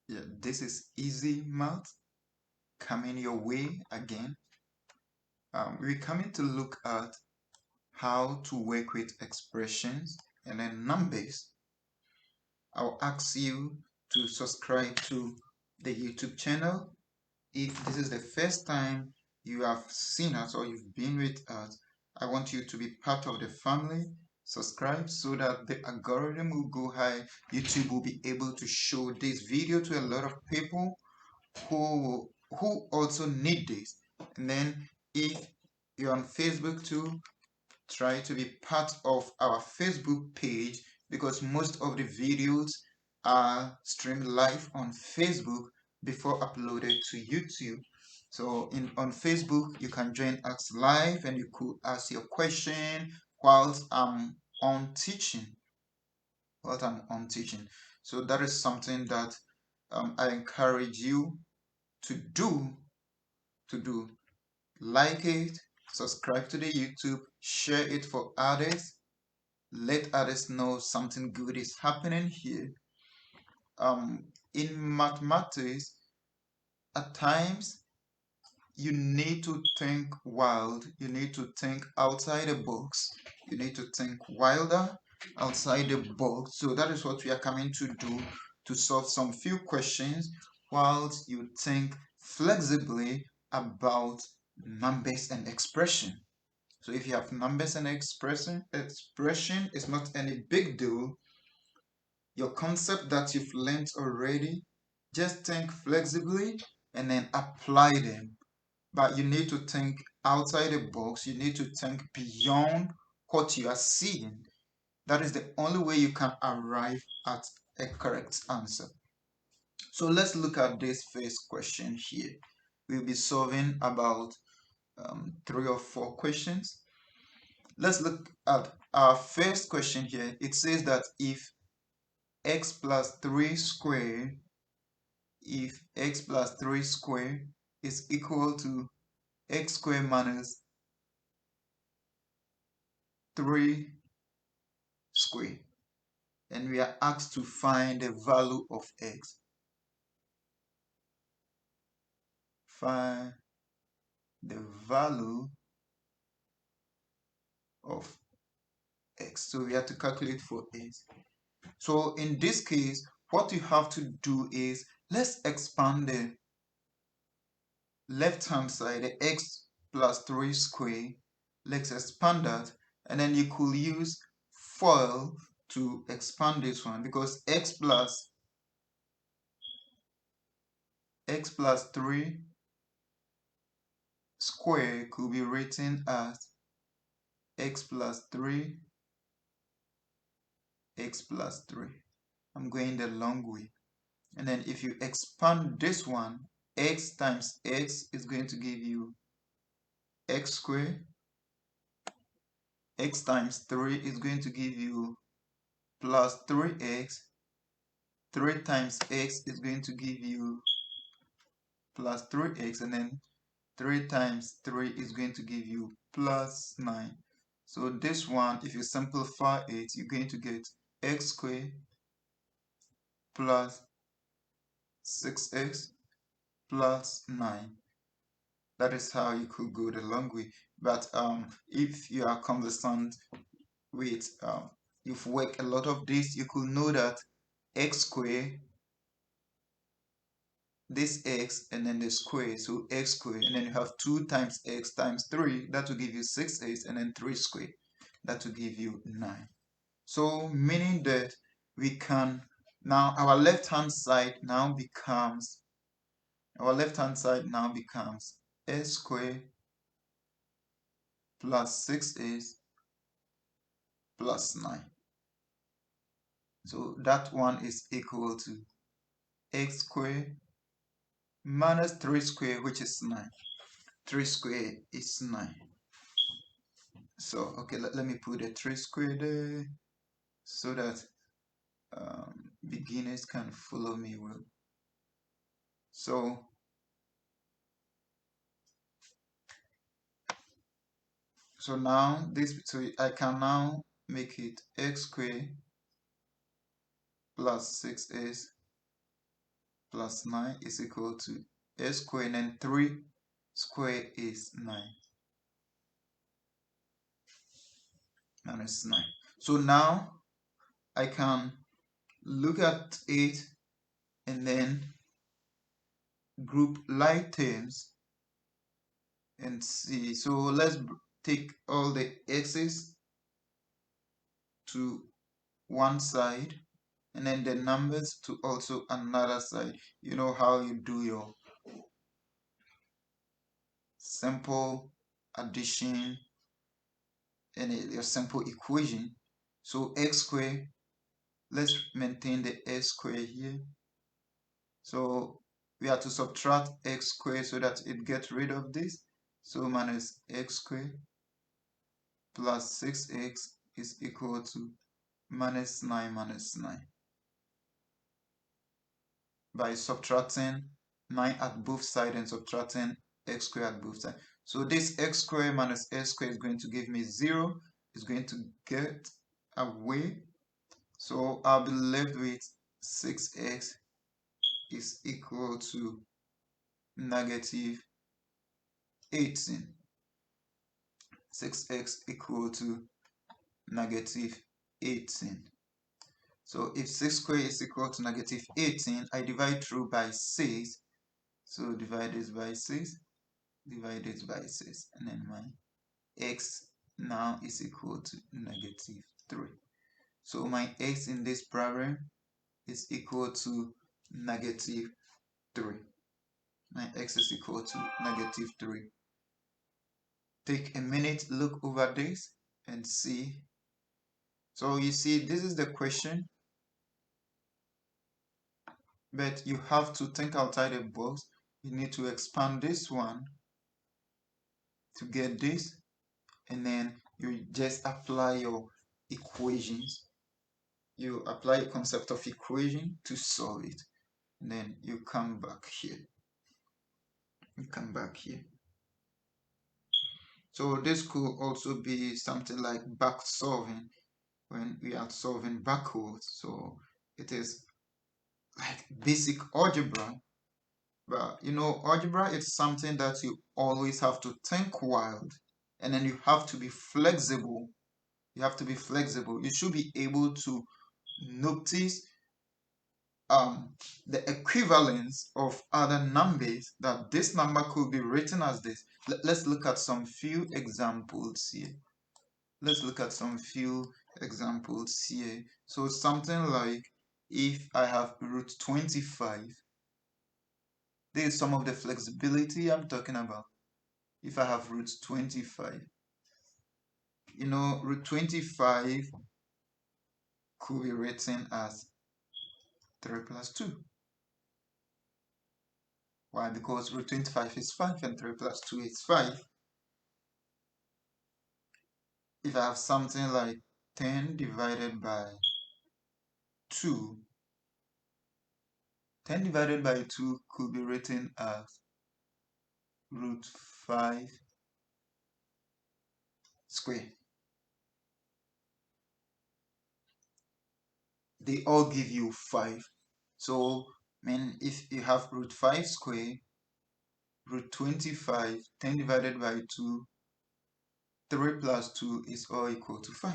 Yeah, this is easy math coming your way again. We're coming to look at how to work with expressions and then numbers. I'll ask you to subscribe to the YouTube channel. If this is the first time you have seen us or you've been with us, I want you to be part of the family. Subscribe so that the algorithm will go high. YouTube will be able to show this video to a lot of people who also need this. And then if you're on Facebook too, try to be part of our Facebook page because most of the videos are streamed live on Facebook before uploaded to YouTube. So on Facebook, you can join us live and you could ask your question whilst I'm on teaching. So that is something that I encourage you to do. Like it, subscribe to the YouTube, share it for others, let others know something good is happening here. In mathematics, at times you need to think wild, you need to think outside the box, you need to think wilder outside the box. So that is what we are coming to do, to solve some few questions whilst you think flexibly about numbers and expression. So if you have numbers and expression is not any big deal. Your concept that you've learned already, just think flexibly and then apply them. But you need to think outside the box. You need to think beyond what you are seeing. That is the only way you can arrive at a correct answer. So let's look at this first question here. We'll be solving about 3 or 4 questions. Let's look at our first question here. It says that if x plus 3 squared is equal to x squared minus 3 squared, and we are asked to find the value of x. Find the value of x. So we have to calculate for x. So in this case, what you have to do is, let's expand the left hand side, the x plus 3 squared. Let's expand that, and then you could use FOIL to expand this one, because x plus 3 squared could be written as x plus 3 x plus 3. I'm going the long way. And then if you expand this one, x times x is going to give you x squared. X times 3 is going to give you plus 3x. 3 times x is going to give you plus 3x, and then 3 times 3 is going to give you plus 9. So this one, if you simplify it, you're going to get x squared plus 6x plus 9. That is how you could go the long way. But if you are conversant with, you've worked a lot of this, you could know that x squared, this x and then the square, so x squared, and then you have 2 times x times 3, that will give you 6x, and then 3 squared, that will give you 9. So meaning that we can now, our left hand side now becomes s squared plus 6x plus 9. So that one is equal to x squared minus 3 squared, which is 9. 3 squared is 9. So okay, let me put a 3 squared there so that beginners can follow me well. So now I can now make it x squared plus 6x plus 9 is equal to a square, and then 3 square is 9 minus 9. So now I can look at it and then group like terms and see. So let's take all the x's to one side and then the numbers to also another side. You know how you do your simple addition and your simple equation. So x squared, let's maintain the x squared here. So we have to subtract x squared so that it gets rid of this. So minus x squared plus 6x is equal to minus 9 minus 9. By subtracting 9 at both sides and subtracting x squared at both sides. So this x squared minus x squared is going to give me 0. It's going to get away. So I'll be left with 6x is equal to negative 18. 6x equal to negative 18. So if 6 squared is equal to negative 18, I divide through by 6. So divide this by 6, divide this by 6, and then my x now is equal to negative 3. So my x in this problem is equal to negative 3. My x is equal to negative 3. Take a minute, look over this and see. So you see, this is the question, but you have to think outside the box. You need to expand this one to get this, and then you just apply your equations. You apply a concept of equation to solve it. And then you come back here. You come back here. So this could also be something like back solving when we are solving backwards. So it is like basic algebra. But you know, algebra is something that you always have to think wild, and then you have to be flexible. You have to be flexible. You should be able to notice the equivalence of other numbers, that this number could be written as this. Let's look at some few examples here. Let's look at some few examples here. So something like, if I have root 25, this is some of the flexibility I'm talking about. If I have root 25, you know, root 25 could be written as 3 plus 2. Why? Because root 25 is 5 and 3 plus 2 is 5. If I have something like 10 divided by 2, 10 divided by 2 could be written as root 5 square. They all give you 5. So, if you have root 5 square, root 25, 10 divided by 2, 3 plus 2 is all equal to 5.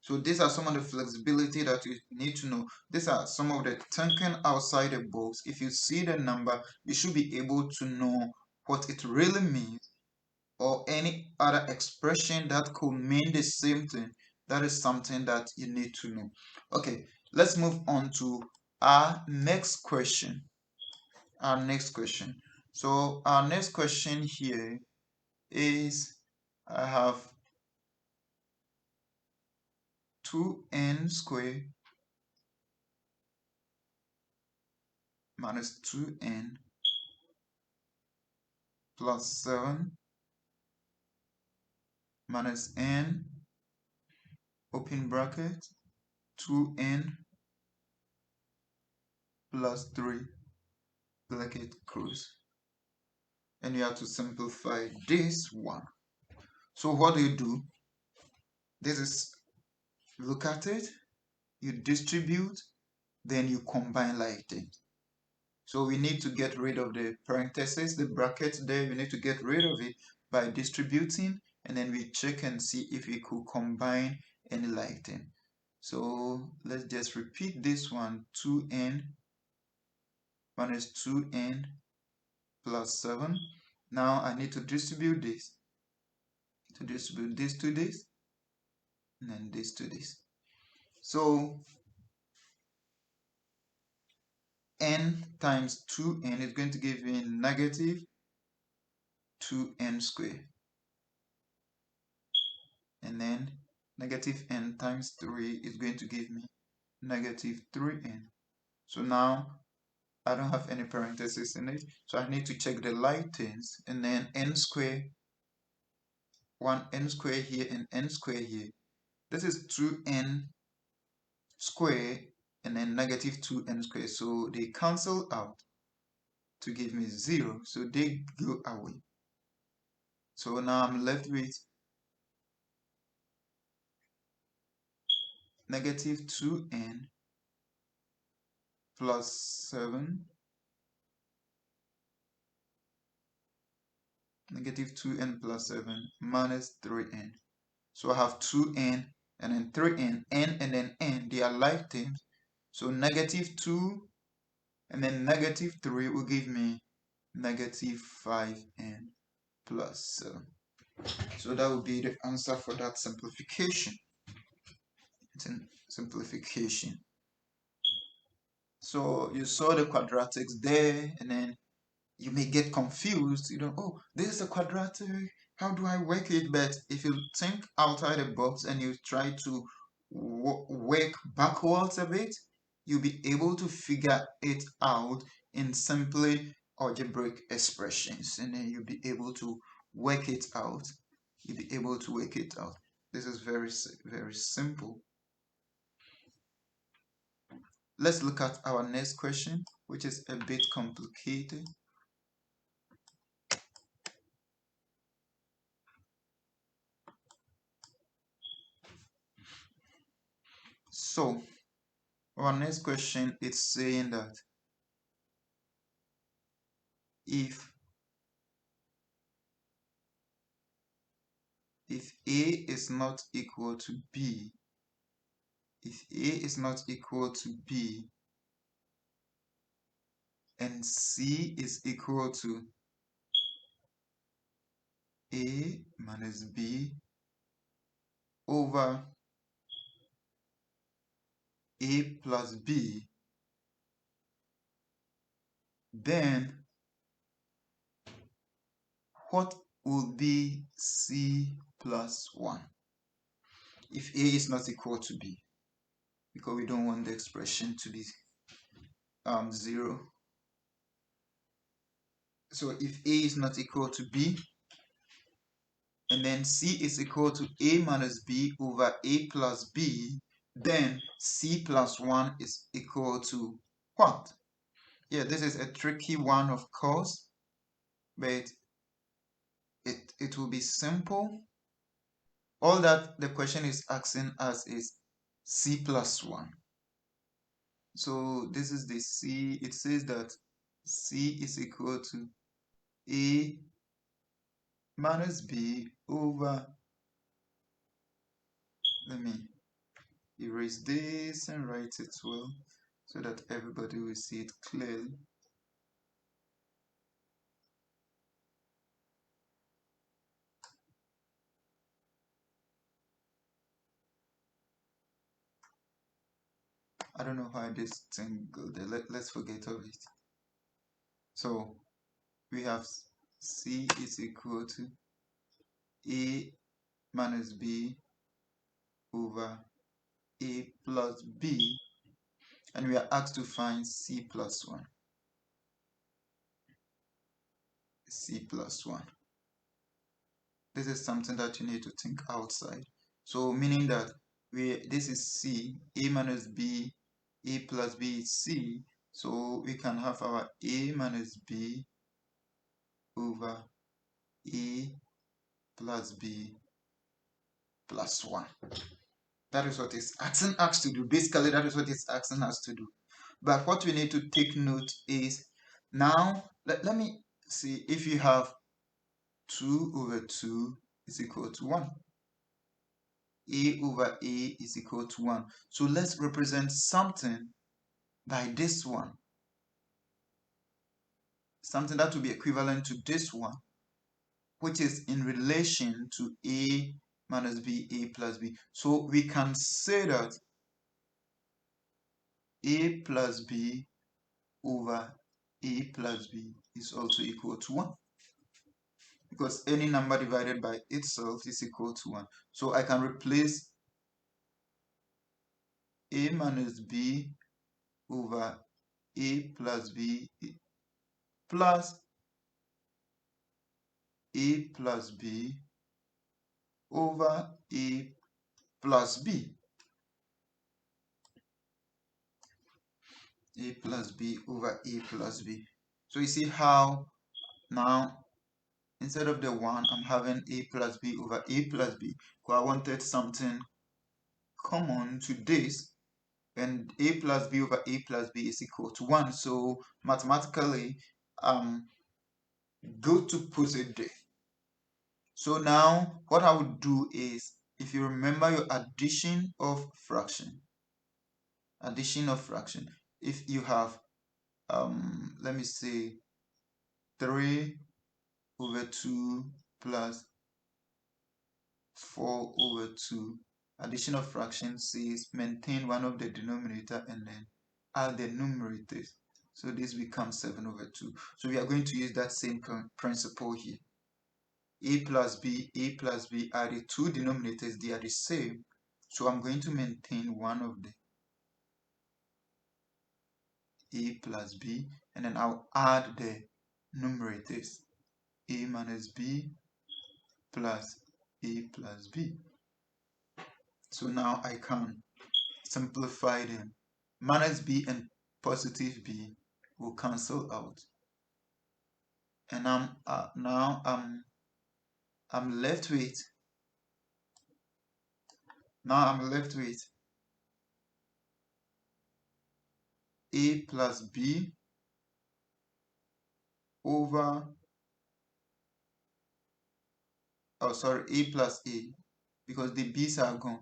So these are some of the flexibility that you need to know. These are some of the thinking outside the box. If you see the number, you should be able to know what it really means, or any other expression that could mean the same thing. That is something that you need to know. Okay, let's move on to our next question. So our next question here is, I have 2n squared minus 2n plus 7 minus n, open bracket, 2n plus 3, bracket close. And you have to simplify this one. So what do? This is, look at it, you distribute, then you combine like this. So we need to get rid of the parentheses, the bracket there. We need to get rid of it by distributing, and then we check and see if we could combine any like term. So let's just repeat this one. 2n minus 2n plus 7. Now I need to distribute this. To distribute this to this, and then this to this. So n times 2n is going to give me negative 2n squared. And then negative n times 3 is going to give me negative 3n. So now I don't have any parentheses in it, so I need to check the like terms, and then n squared, 1n squared here and n squared here. This is 2n squared and then negative 2n squared, so they cancel out to give me 0, so they go away. So now I'm left with negative 2n plus 7, negative 2n plus 7 minus 3n. So I have 2n and then 3n, n and then n, they are like terms. So negative 2 and then negative 3 will give me negative 5n plus 7. So that would be the answer for that simplification. It's a simplification. So you saw the quadratics there, and then you may get confused. You know, oh, this is a quadratic. How do I work it? But if you think outside the box and you try to work backwards a bit, you'll be able to figure it out in simply algebraic expressions, and then you'll be able to work it out. You'll be able to work it out. This is very, very simple. Let's look at our next question, which is a bit complicated. So our next question is saying that if A is not equal to B, if A is not equal to B and C is equal to A minus B over A plus B, then what will be C plus 1 if A is not equal to B? Because we don't want the expression to be 0. So if A is not equal to B, and then C is equal to A minus B over A plus B, then C plus 1 is equal to what? Yeah, this is a tricky one, of course, but it will be simple. All that the question is asking us is C plus 1. So this is the C. It says that C is equal to A minus B over, let me erase this and write it well so that everybody will see it clearly. I don't know why this thing go there. Let's forget of it. So we have C is equal to A minus B over A plus B, and we are asked to find C plus 1. C plus 1. This is something that you need to think outside. So meaning that this is C, A minus B, A plus B is C. So we can have our A minus B over A plus B plus 1. That is what it's asking us to do. Basically, that is what it's asking us to do. But what we need to take note is Now, let me see if you have 2 over 2 is equal to 1. A over A is equal to 1. So let's represent something by this one. Something that will be equivalent to this one, which is in relation to A minus B, A plus B. So we can say that A plus B over A plus B is also equal to 1. Because any number divided by itself is equal to 1. So I can replace A minus B over A plus B plus A plus B over A plus B. A plus B over A plus B. So you see how now instead of the 1, I'm having A plus B over A plus B. Because I wanted something common to this, and A plus B over A plus B is equal to 1. So mathematically, good to put it there. So now what I would do is, if you remember your addition of fraction, if you have let me say 3 over 2 plus 4 over 2, addition of fractions says maintain one of the denominator and then add the numerators. So this becomes 7 over 2. So we are going to use that same principle here. A plus B are the two denominators, they are the same. So I'm going to maintain one of the A plus B, and then I'll add the numerators. A minus B plus A plus B. So now I can simplify them. Minus B and positive B will cancel out. And I'm left with A plus B over, oh sorry, A plus A, because the B's are gone.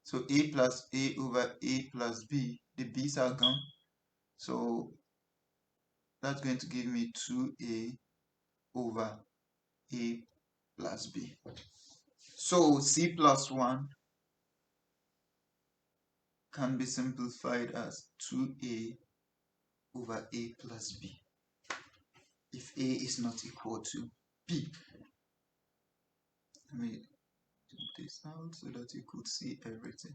So A plus A over A plus B, the B's are gone. So that's going to give me 2A over A plus B. So C plus 1 can be simplified as 2A over A plus B if A is not equal to B. Let me do this out so that you could see everything.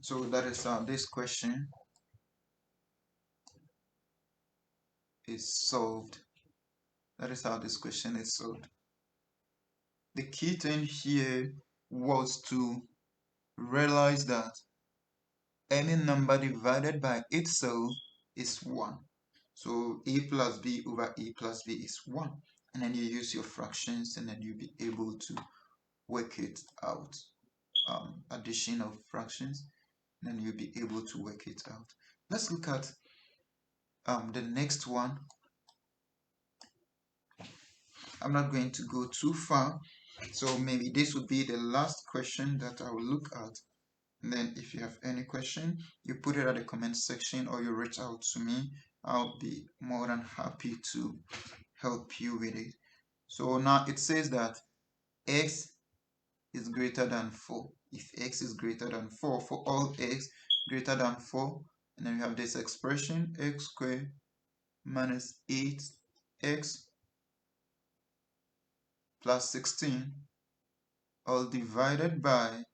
So that is how this question is solved. That is how this question is solved. The key thing here was to realize that any number divided by itself is 1. So A plus B over A plus B is 1. And then you use your fractions and then you'll be able to work it out. Addition of fractions, and then you'll be able to work it out. Let's look at the next one. I'm not going to go too far, so maybe this would be the last question that I will look at. And then if you have any question, you put it at the comment section or you reach out to me. I'll be more than happy to help you with it. So now it says that x is greater than 4. If x is greater than 4, for all x greater than 4, and then we have this expression, x squared minus 8x plus 16, all divided by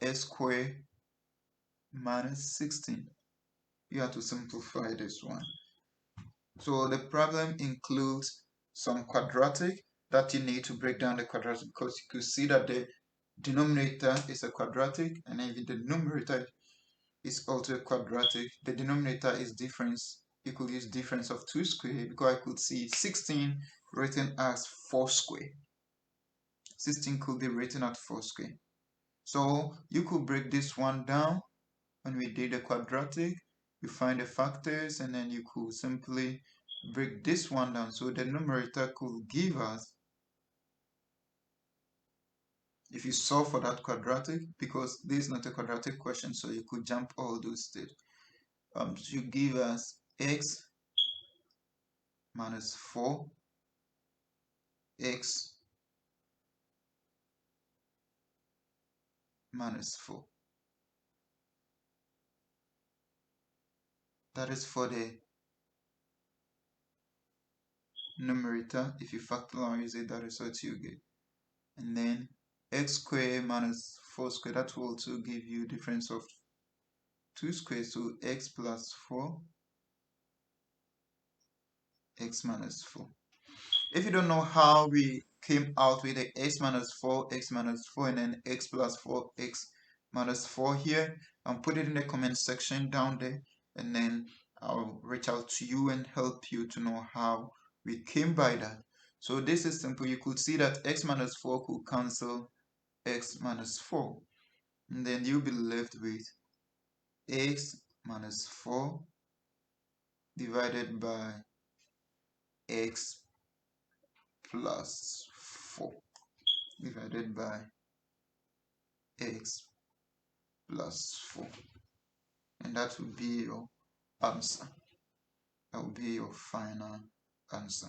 x squared minus 16. You have to simplify this one. So the problem includes some quadratic that you need to break down the quadratic, because you could see that the denominator is a quadratic and even the numerator is also a quadratic. The denominator is difference. You could use difference of 2 squared, because I could see 16 written as 4 square. 16 could be written at 4 square. So you could break this one down. When we did a quadratic, you find the factors and then you could simply break this one down. So the numerator could give us, if you solve for that quadratic, because this is not a quadratic question, so you could jump all those steps. You give us x minus 4, x minus 4. That is for the numerator. If you factorize it, that is what you get. And then x squared minus 4 squared, that will also give you difference of 2 squared, so x plus 4, x minus 4. If you don't know how we came out with the x minus 4, x minus 4, and then x plus 4, x minus 4 here, put it in the comment section down there, and then I'll reach out to you and help you to know how we came by that. So this is simple. You could see that x minus 4 could cancel x minus 4. And then you'll be left with x minus 4 divided by x plus 4 divided by x plus 4. And that will be your answer. That will be your final answer.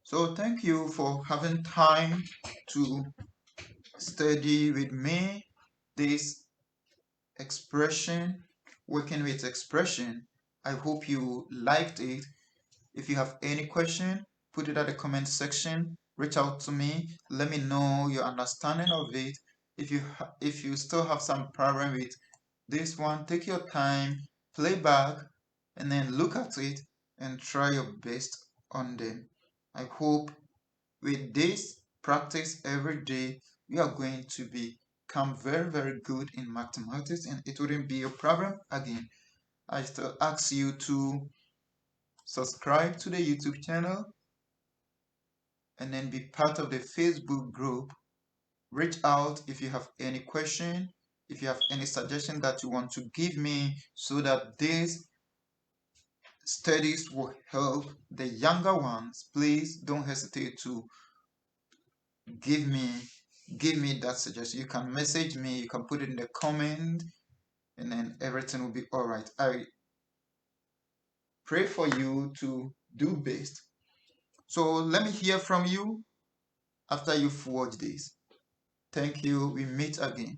So thank you for having time to study with me this expression, working with expression. I hope you liked it. If you have any question, put it at the comment section. Reach out to me. Let me know your understanding of it. If you still have some problem with this one, take your time, play back, and then look at it and try your best on them. I hope with this practice every day, you are going to become very, very good in mathematics, and it wouldn't be a problem again. I still ask you to subscribe to the YouTube channel and then be part of the Facebook group. Reach out if you have any question, if you have any suggestion that you want to give me, so that these studies will help the younger ones. Please don't hesitate to give me that suggestion. You can message me, you can put it in the comment, and then everything will be all right. I pray for you to do best. So let me hear from you after you've watched this. Thank you. We meet again.